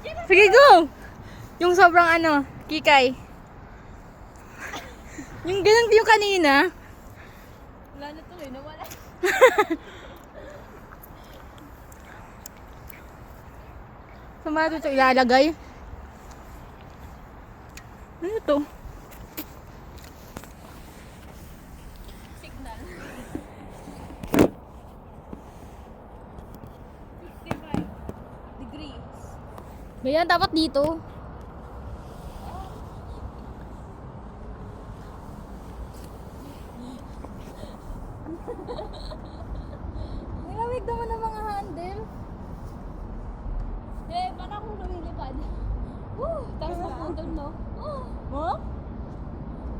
Sige, go! Yung sobrang ano, kikay. Yung ganun yung kanina. Wala na tuloy, nawala. Saan ba ito ilalagay? Ano to? Signal. 55 degrees. Ganyan, dapat dito. Nilamig naman ang mga handle. Eh, parang akong lumilipad. Woo! Tapos naputol, no? Oh, Mo?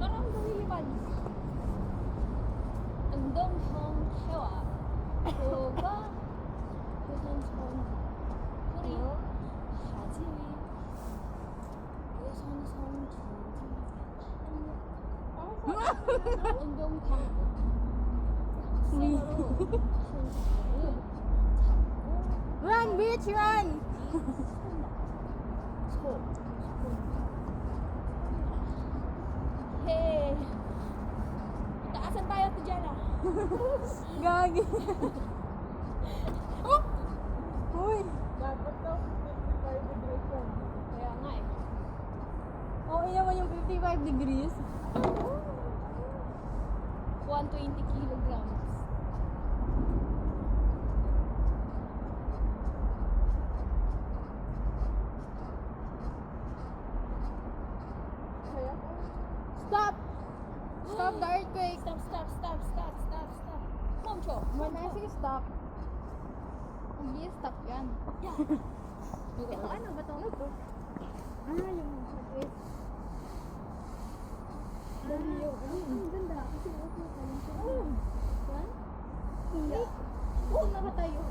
parang akong lumilipad. Ang dong hong hewa. Koba. Kusan hong. Kuri. Haji. Kusan hong Ang dong hong. Run, bitch, run! Hey! Taasan tayo to dyan ah. Gagi. Oh! Uy! Dapat to, 55 degrees yun. Kaya nga eh. Okay naman yung 55 degrees. 120 kilograms. Stop! Stop the earthquake! Stop, stop, stop, stop, stop, stop. Momcho, When I say stop, hindi stop yan. Ito ano ba to? Ano to? Ah, yung earthquake. Dali yung ang ganda kasi okay ka lang siya. Yan? Hindi. Oo, nakatayo.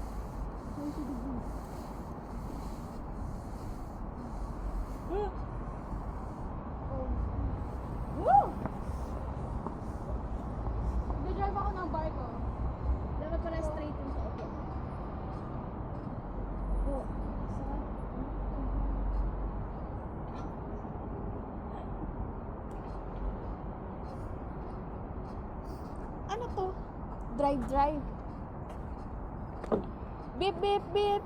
20 degrees. Woo! Nag-drive ako ng barko. Dapat pala straight yung sa okay. Oh. Ano to? Drive, drive. Beep, beep, beep.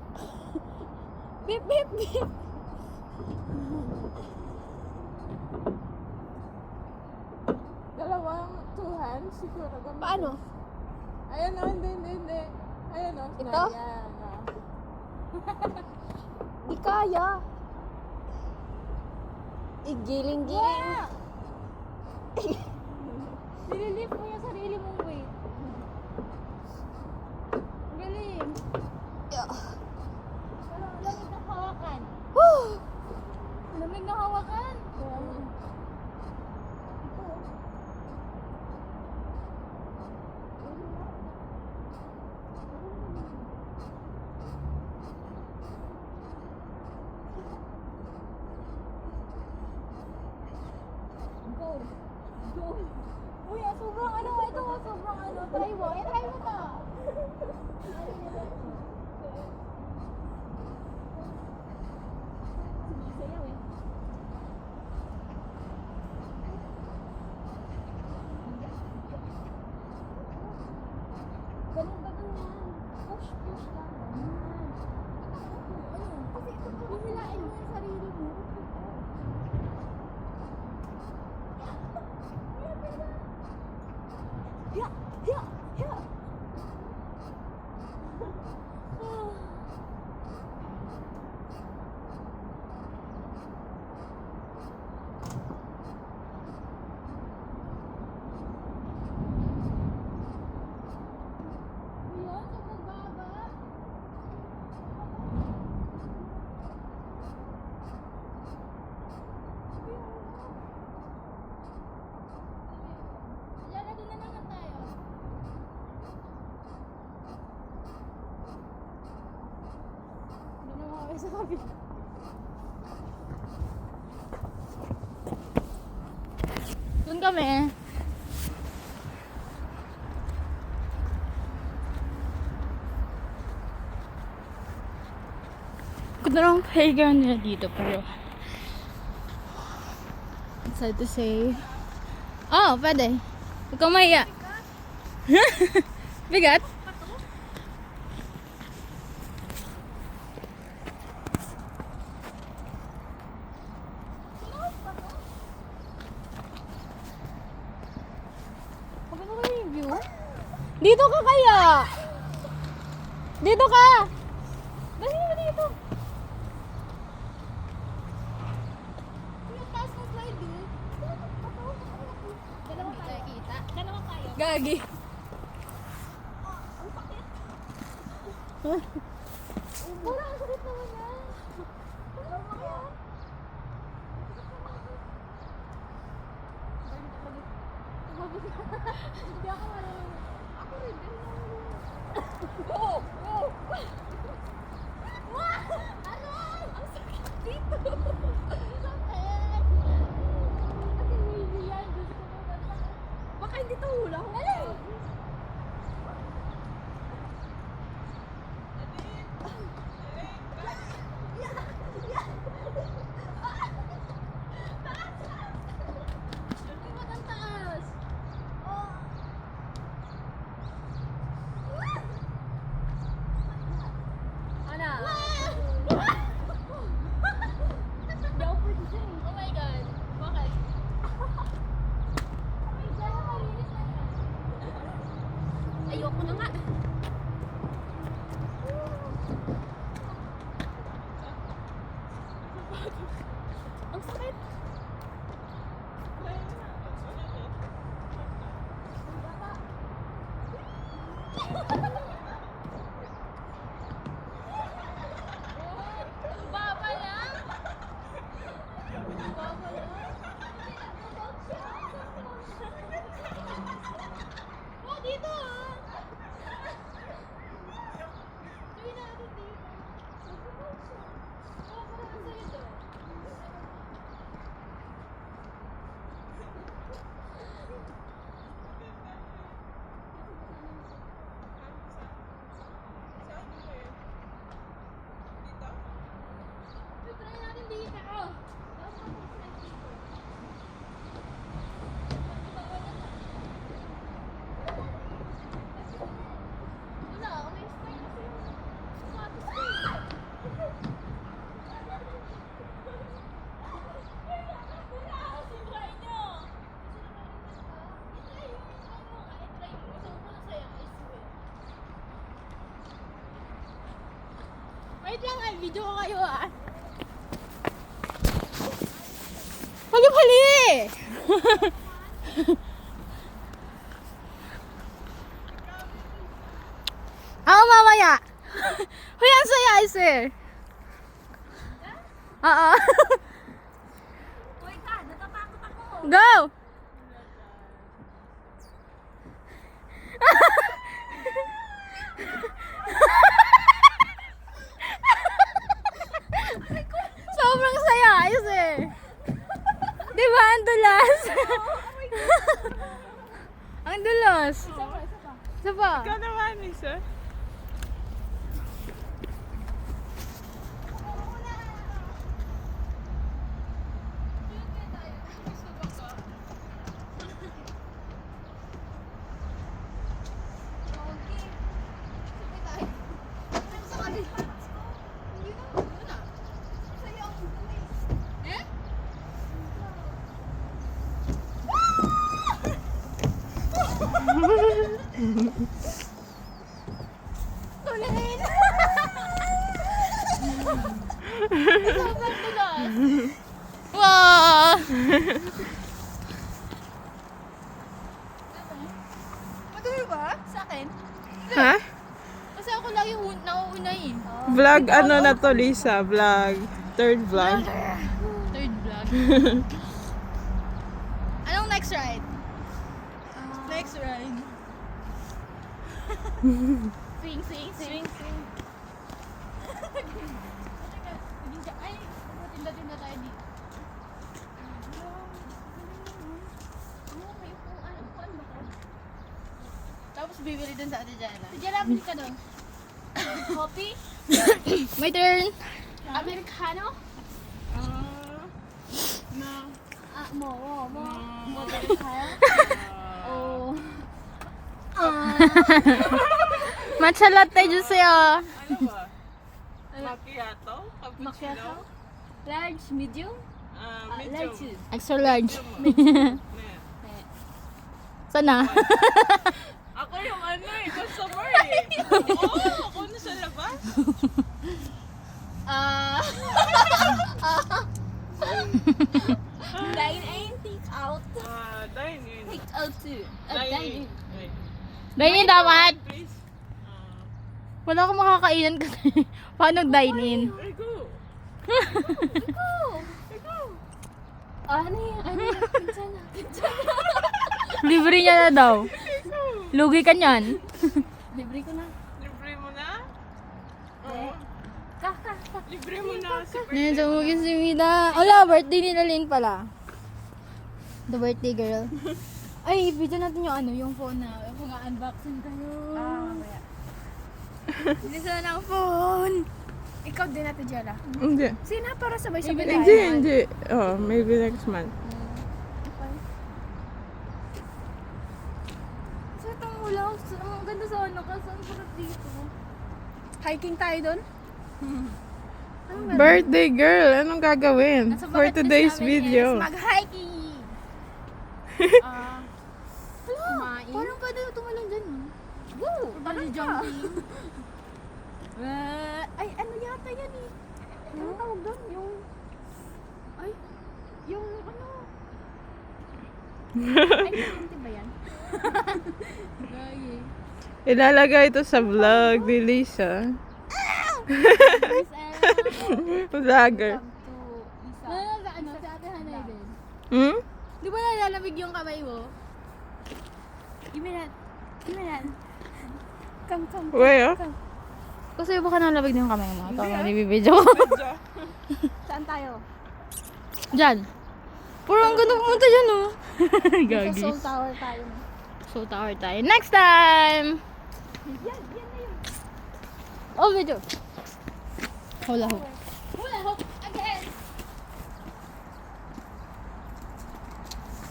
Beep, beep, beep. Dalawang two hands, siguro. Ganun. Paano? Ayan o, hindi. Ayan o. Ito? Ayan o. Di kaya. Igiling-giling. Nililift mo yung sarili mong weight. Ang galing. Yeah. Pero ang lamig ng hawakan. Woo! Lamig ng hawakan. Go. Go. Uy, sobrang ano, ito sobrang ano. Try mo. Try mo to. Sayaw eh. Ganun ba ganyan? Push, push lang. Kasi ito po, hilain mo yung sarili mo. Yeah, yeah, yeah. Ayan, sobrang baba. Lalagyan na naman tayo. Hindi na makakaya sa kabila. Doon kami. Ganda ng playground nila dito pero sad to say. Oh, pwede. Huwag kang mahiya. Bigat? Maganda ba yung view? Dito ka kaya? Dito ka! Dali mo dito. Yung taas ng slide eh. Dalawa tayo. Kita. Dalawa tayo. Gagi. Mura, ang sakit naman yan. Dalawa yan. Hindi ako marunong. Ako rin, din ako marunong. Aray! Ang sakit dito. Ang sakit. Kasi hindi yan. Gusto ko naman. Baka hindi ito hula. Dali! Ba't ang taas? Ana? Hindi ako pwede dyan eh. Oh my God. Bakit? Oh my God, nakalinis na yan. Ayoko na nga. Ang sakit. Baba lang. Baba lang. Oh, dito ah. Gawin natin dito. Oh, parang sa'yo to. Try natin dito. Wala, may style kasi yung sapatos ko eh. Try nyo. I-try mo. I-try mo. Gusto ko na sa'yo. I swear. Wait lang, video ko kayo ah. Hali-hali! Ako mamaya. Hoy, ang saya, I swear. Oo. Uy, ka, natatakot ako. Go! Sobrang saya, I swear. Di ba, ang dulas? Ang dulas. Isa pa. Ikaw naman, isa. Tuloyin! Sobrang dulas. Wow! Madumi ba? Sa akin? Ha? Kasi ako lagi nauuna eh. Vlog ano na to, Lisa? Vlog. Third vlog. Third vlog. Anong next ride? Next ride. Swing, swing, swing. Swing. Ay, tinda-tinda tayo dito. May upuan ba ko? Tapos bibili dun sa Ate Jana. Sige, labili ka doon. Coffee? My turn. Americano? No. 뭐 될까요? Matcha latte 주세요. Ano ba? Macchiato? Cappuccino? Macchiato? Large, medium? Medium. Large. Extra large. Yeah. Sana? Ako yung customer eh. Oo, ako na sa labas. Dine in, take out. Dine in. Take out too. Dine Dine in. in. Wait. Dine in dapat. Please. Wala akong makakainan kasi. Paano dine in? There you go. Ano yung pinsana? Libre niya na daw. Lugi ka niyan. Libre ko na. Libre mo na? Oo. Kaka. Libre mo na si Ngayon sa mga si Mida. Wala, birthday ni Lynn pala. The birthday girl. Ay, video natin yung yung phone na. Kung unboxing kayo. Mamaya. Hindi sila ng phone. Ikaw din natin, Jella. Hindi. Sina para sabay-sabay tayo. Hindi. Oh, maybe next month. So, itong ulaw. Ang ganda sa kasi ang sarap dito. Hiking tayo doon? Birthday girl, anong gagawin? Nasa For bucket list today's namin video. is mag-hiking. Kumain. Parang pwede tumalon dyan. Woo! Bali jumping. Ay, ano yata yan eh? Ano tawag doon? Yung ano? Ay, hindi ba yan? Ilalagay ito sa vlog ni Lisa. Vlogger. Ano, sa ate Hanay din. Hmm? Di ba nalalamig yung kamay mo? Give me that. Come. Where? Kasi baka nalamig din yung kamay mo. Ito ang nabibidyo ko. Saan tayo? Diyan. Puro ang ganda pumunta dyan, oh. Sa Gagi. Seoul Tower tayo. So, tower tayo. Next time! Yan na yun. Oh, video. Hula hoop. Hula hoop again.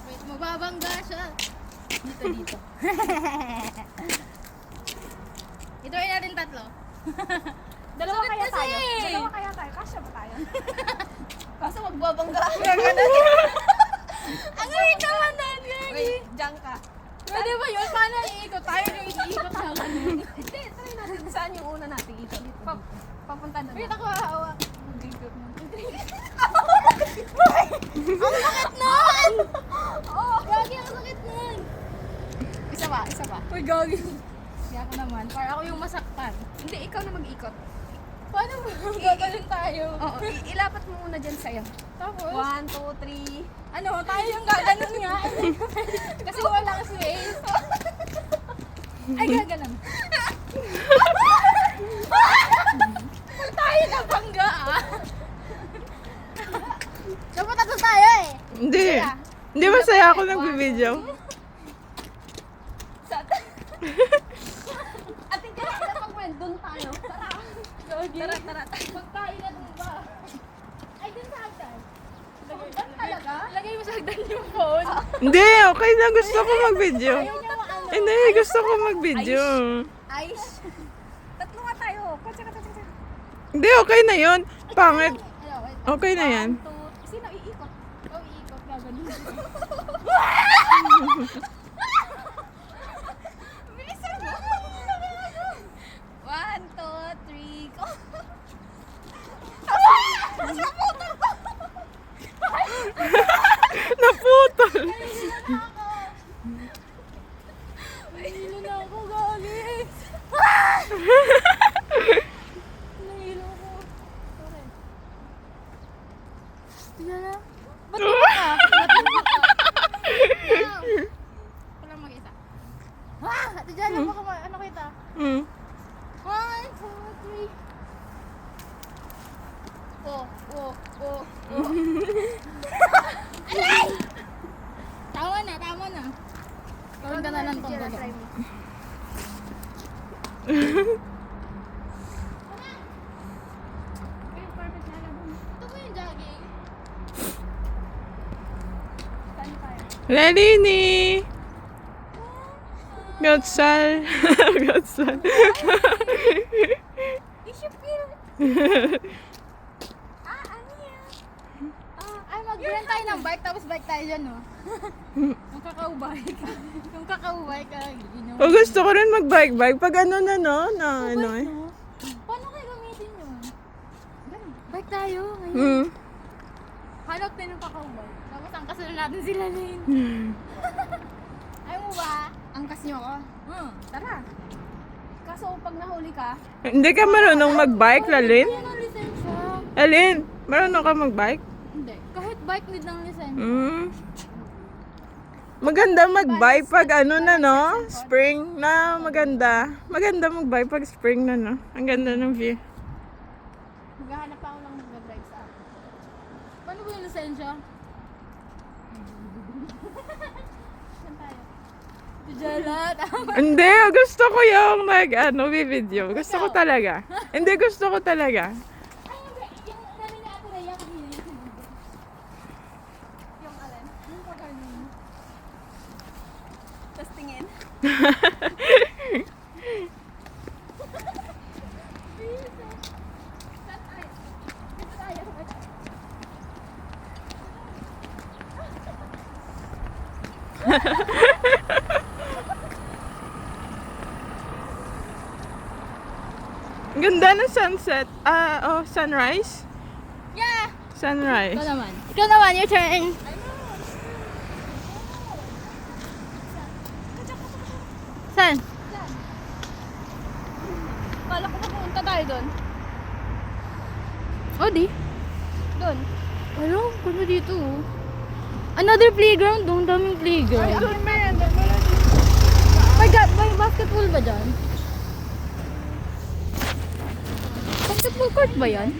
Wait, magbabangga siya. Dito. Ituloy natin tatlo. Dalawa kaya kasi. tayo. Kasya ba tayo? Kaso magbabangga. Ang weird naman natin, Gagi. Wait, diyan ka. Pwede ba yun? Paano iikot tayo yung iikot na ganun? Hindi, try natin. Saan yung una natin? Dito. Papunta doon. Wait, ako hawa. Ang sakit nun! Oh, Gagi, ang sakit nun. Isa pa. Uy, Gagi. Kaya ako naman. Para ako yung masaktan. Hindi, ikaw na mag-ikot. Paano mo gagaling tayo? Oo, ilapat mo muna dyan sa'yo. Tapos, 1, 2, 3. ano, tayo yung gaganon nga. Kasi walang space. Ay, gaganon. Huwag tayo na bangga, ah. Dapat tatlo tayo eh. Hindi. Hindi masaya ako nagbibideo. At hindi na sila pag-wend, doon tayo. Tara. Tara. Magkailan mo ba? Ay, dun sa hagdan. Talaga? Lagay mo sa hagdan yung phone. Hindi, okay lang. Gusto ko mag-video. Ayaw niya maano. Hindi, gusto ko mag-video. Ice. Tatlo nga tayo. Tsaka. Hindi, okay na yun. Pangit. Ano, wait. Okay na yan. 1, 2, sino iikot? Ikaw iikot, gaganon. Bilisan mo. 1, 2, 3, go. Naputol. Nahilo na ako, Gagi. Nahilo ko. Sorry. Tignan na. Ba't di ba ka? Wala mag-isa. Ate Jana, baka ano kita? Hmm. 1, 2, 3. Oh. Aray! Tama na. Gawin ka na lang tong gulo. Try mo. Okay, perfect na. Lelini! Gotsal. Gotsal. Ishipil. Ano yan? Ay, mag-rent tayo ng bike, tapos bike tayo dyan, no? Yung kakao-bike. Yung kakao-bike, ginawa. O gusto ko rin mag-bike-bike pag ano na no? Na ano eh. No? Paano kayo gamitin yun? Ganun. Bike tayo ngayon. Hmm. Hanap din ng kakao-bike. Tapos angkasin natin sila Lane. Ayaw mo ba? Angkas niyo ako? Tara. Kaso pag nahuli ka, Hindi ka marunong mag-bike, Lalin? yan ang lisensya. Lalin, marunong ka mag-bike? Hindi. Kahit bike need ng lisensya. Hmm. Maganda mag-bike pag ano na no? Spring na maganda. Maganda mag-bike pag spring na no? Ang ganda ng view. Maghahanap ako ng mag-drive sa akin. Paano ba yung lisensya? Saan tayo? Tijalat. Hindi, gusto ko yung video. Gusto ko talaga. Hindi, gusto ko talaga. Ay, yung namin na ako na yung yung alin? Yung pag-alin. Tapos tingin. Saan tayo? Dito tayo. Ang ganda ng sunset. Sunrise? Yeah! Sunrise. Ikaw naman, your turn. Saan? Kala ko pupunta tayo doon. Oh, di. Doon. Alam, kuno dito. Another playground, doon daming playground. May basketball ba dyan? Basketball court ba yan?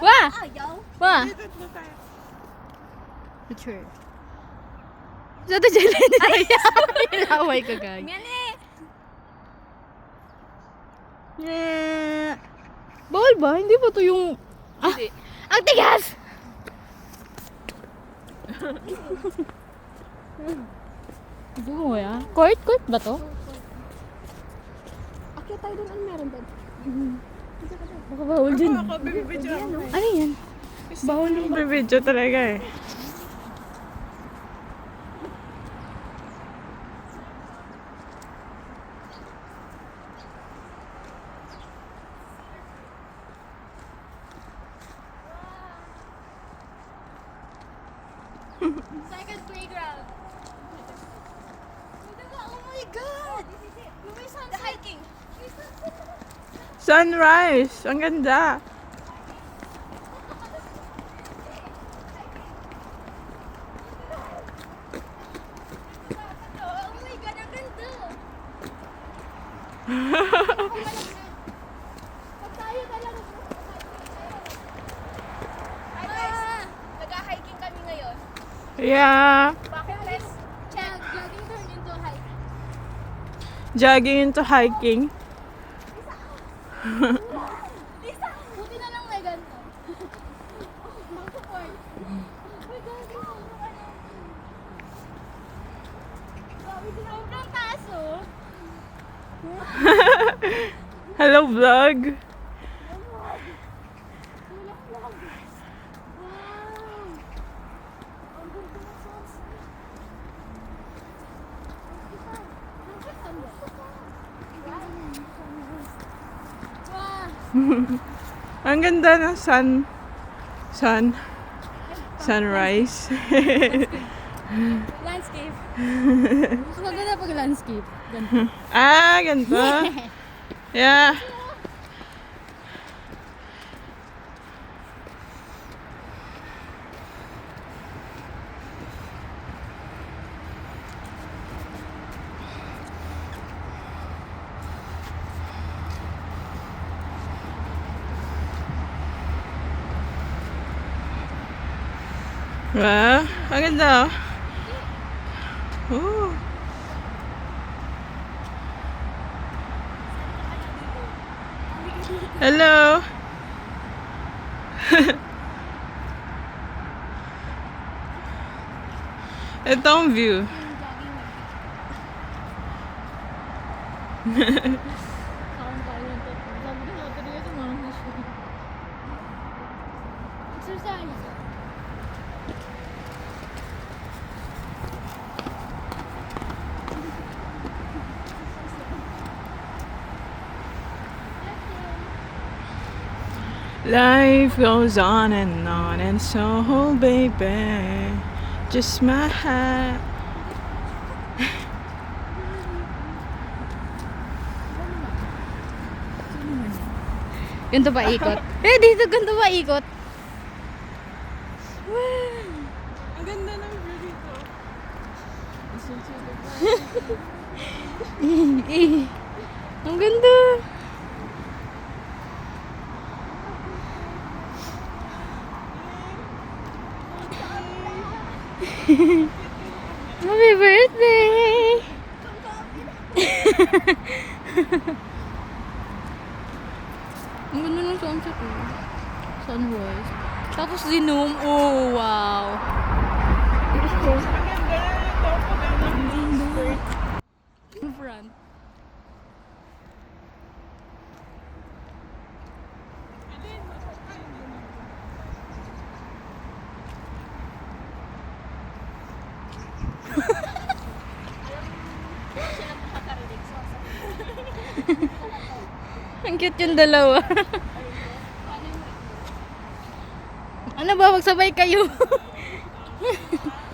Wah! Ayaw. Wah! Picture. Sa to dyan Ilaway ka gag. Mene! Bawal ba? Hindi ba to yung... Hindi. Ang tigas! Hindi mo ya? Court? Court ba to? Akyat tayo doon. Ano meron doon? Baka bawal dyan. Ako, bibidyo ako. Ano yan? Bawal yung bibidyo talaga eh. Second playground. Oh my God! May sunset. Hiking. Sunrise! Ang ganda! Oh my God, ang ganda! Pag tayo talaga. Hi guys! Nag-hiking kami ngayon. Yeah! Bakit let's jogging turn into hike. Jogging into hiking. Lisa! Buti na lang may ganito. Ang support. Uy, gabi, sobrang ano. Grabe, sobrang taas oh. Hello vlog! Ang ganda ng sunrise. Landscape. Mas maganda pag landscape. Ganito. Ganito. Yeah. Wow, ang ganda oh. Hello. Ito ang view. Exercise. Life goes on, and so, baby, just my hat. Ganito ba ikot? Dito ganito ba ikot? Ang ganda ng view dito. Ang ganda. Happy birthday! Ang ganda ng sunset eh. Sunrise. Tapos dinom. Oh, wow. In front. Ang cute yung dalawa. Ano ba? Magsabay kayo.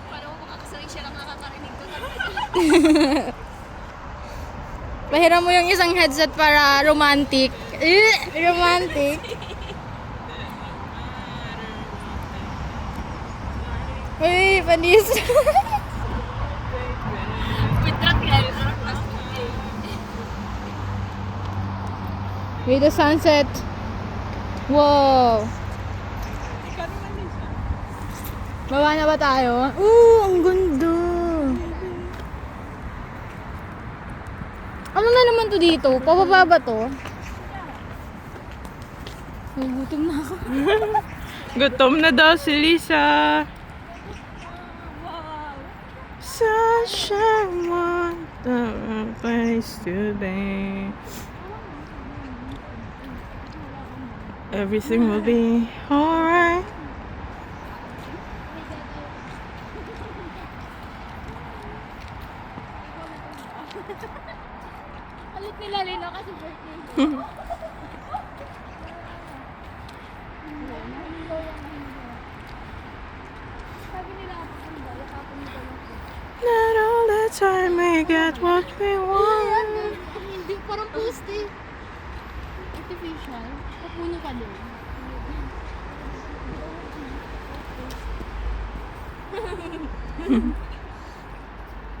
Paano ko makakasaway siya lang nakakarinig ko? Pahiram mo yung isang headset para romantic. Romantic. Uy, panis. With the sunset. Wow. Baba na ba tayo? Ang ganda. Ano na naman to dito? Pababa ba to? Nagutom na ako. Gutom na daw si Lisa. Sunshine, what a place to be. Everything will be alright. Alit nila Lino kasi birthday. Sabi nila ako kung ba, yakapin nila ako. Not all the time we get what we want. Hindi, parang poste. Artificial. Papuno ka din.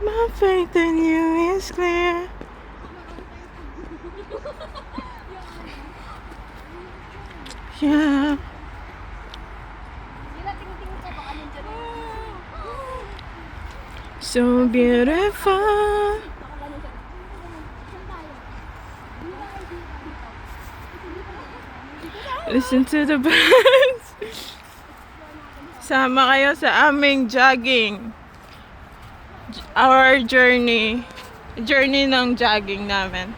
My faith in you is clear. Yeah. Sila tingting ka, baka nandiyan na yun. So beautiful. Listen to the birds. Sama kayo sa aming jogging. Our journey. Journey ng jogging namin.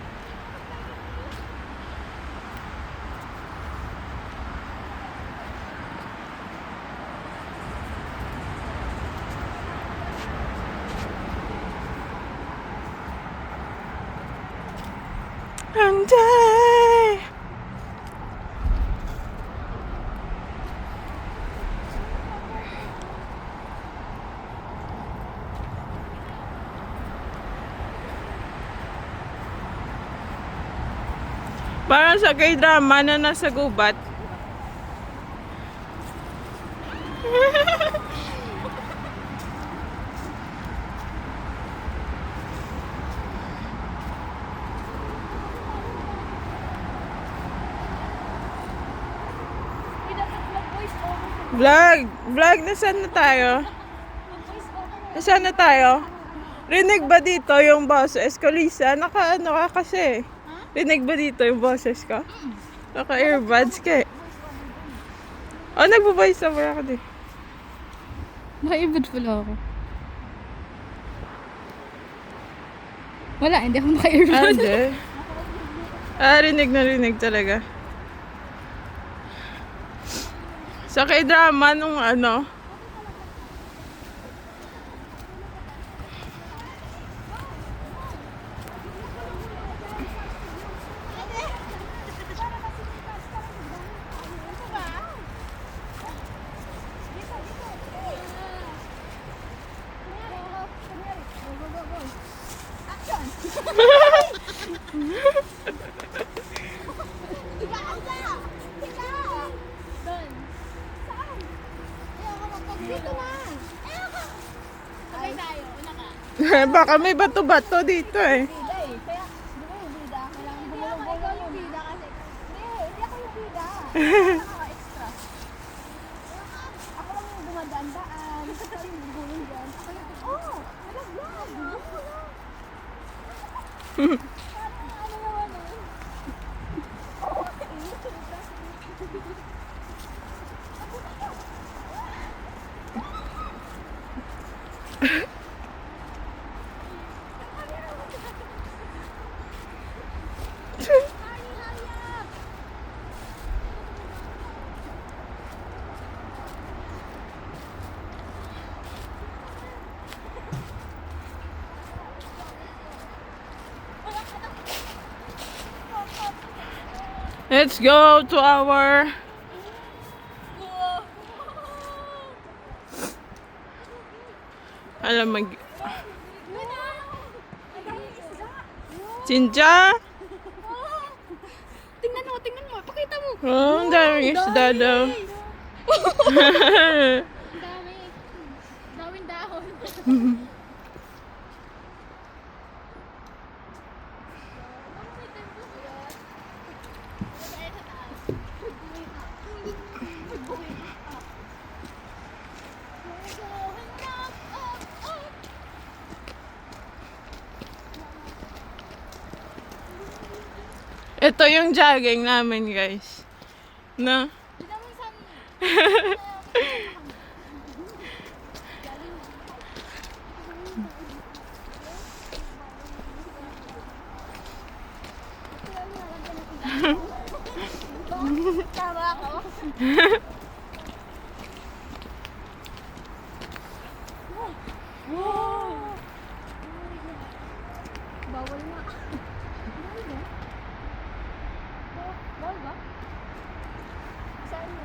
And I parang sa K-drama na nasa gubat. Vlog, nasaan na tayo? Nasaan na tayo? Rinig ba dito yung boses ko, Lisa? Naka-ano ka kasi? Rinig ba dito yung boses ko? Naka-earbuds ka eh. Oh, nagbo-voice over ako din. Naka-earbuds pala ako. Wala, hindi ako naka-earbuds. Hindi. Rinig na rinig talaga. Sa K-drama nung ano, Sabay tayo, una ka. baka may bato-bato dito eh. Bida eh. Kaya, di ba yung bida? Kailangan bumulong ikaw yung bida kasi. Hindi ako yung bida. Extra. Ako lang yung dumadaan-daan. Ako yung gugulong dyan. Ako yung, oh, nalaglag. Gusto na. Ano naman eh. Let's go to our alam mag Chincha? Tingnan mo, pakita mo. Oh, ang daming isda daw. Ang dami. Daming dahon. Ito yung jogging namin, guys. No? Tama ako. Bawal na. Bawal ba? Saan mo?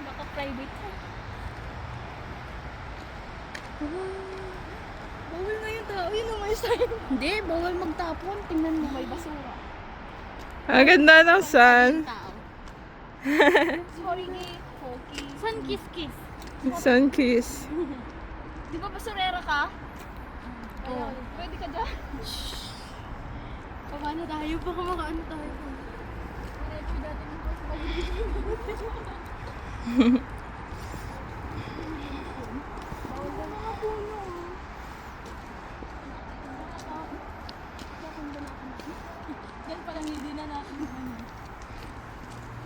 Baka private ko. Bawal na yung tao. Yun ang may sign. Hindi, bawal magtapon. Tingnan mo, may basura. Ang ganda ng sun. Tao. Sorry ni Poki. San kiss? Sun kiss. Di ba basurera ka? Oh. Pwede ka dyan. Paano tayo? Baka makaano tayo. Diretso dati ng bawal na mga puno. Yan palang hindi na natin.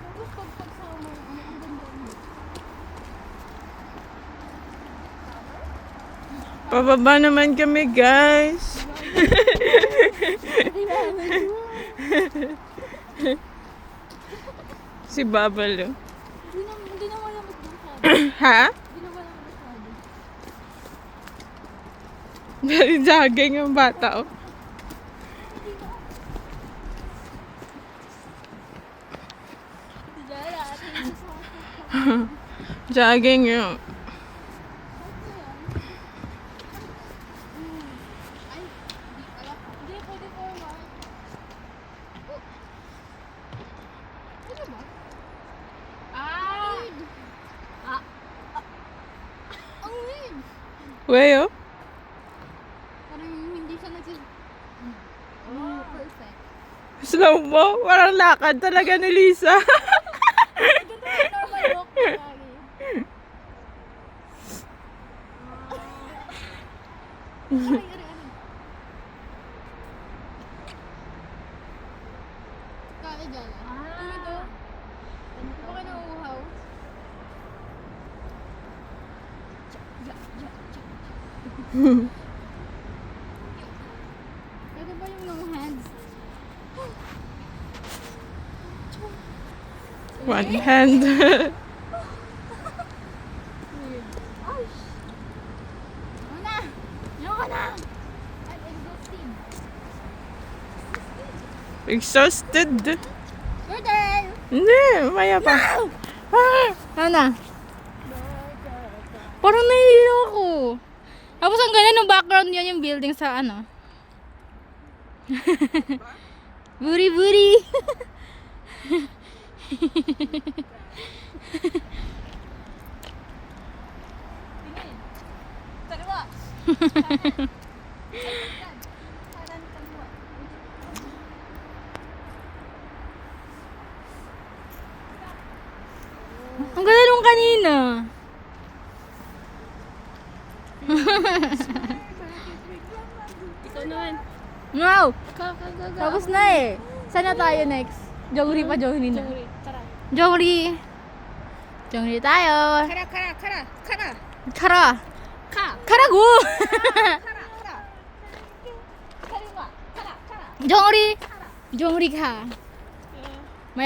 Tapos pagsama, ang ganda mo. Pababa naman kami, guys. Si Babalo. Hindi na wala masyado. Ha? Hindi na wala masyado. Jogging yung bata, oh. Diyan natin. Jogging yung... Hindi, pwede formal. Ano ba? Ang weird. Way, oh. Parang hindi siya nagsis... Oh, perfect. Slow mo. Parang lakad talaga ni Lisa. Normal walk lagi. Kaya dyan. Ito. Ito ka nauuhaw. Pwede ba yung no hands? One hand. Ano na? Ano ka na? I'm exhausted. Exhausted. Your turn! Hindi, maya pa. Ah, Ano na? Parang nahihilo ako. Tapos ang ganda ng background yun yung building sa ano. Buri buri. Kaliwa! Ang ganda nung kanina. Ikaw naman. Wow! Tapos na eh. Saan na tayo next? Jongri pa, Jongri na. Tara. Jongri. Jongri tayo. Kara! Kara. Ka! Karago! Kaliwa! Kara! Jongri. Jongri ka.